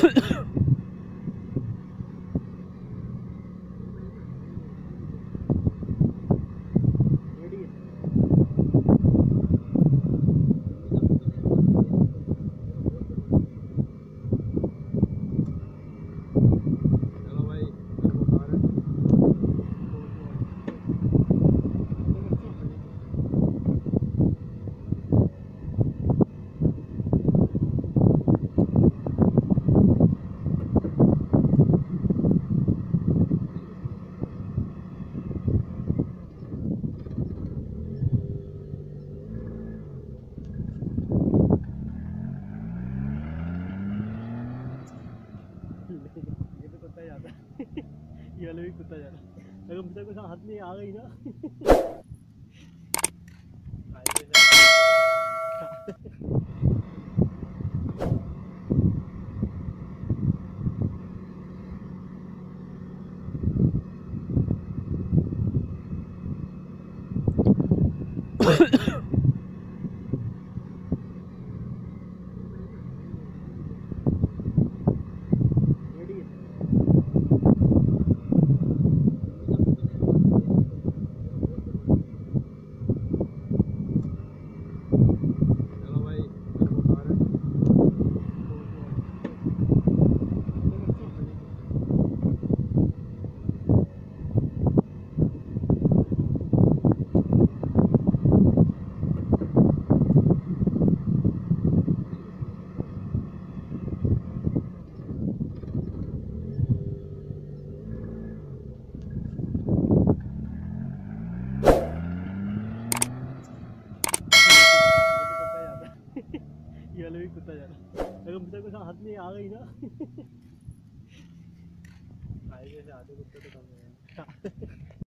ये तो कुत्ता जाता है ये वाला भी कुत्ता जा रहा है। अगर मुझे कुछ हाथ में आ गई ना ये वाला भी कुत्ता जा रहा है। अगर मुझे कुछ हाथ में आ गई ना हाईवे से आधे कुत्ते तो कम है।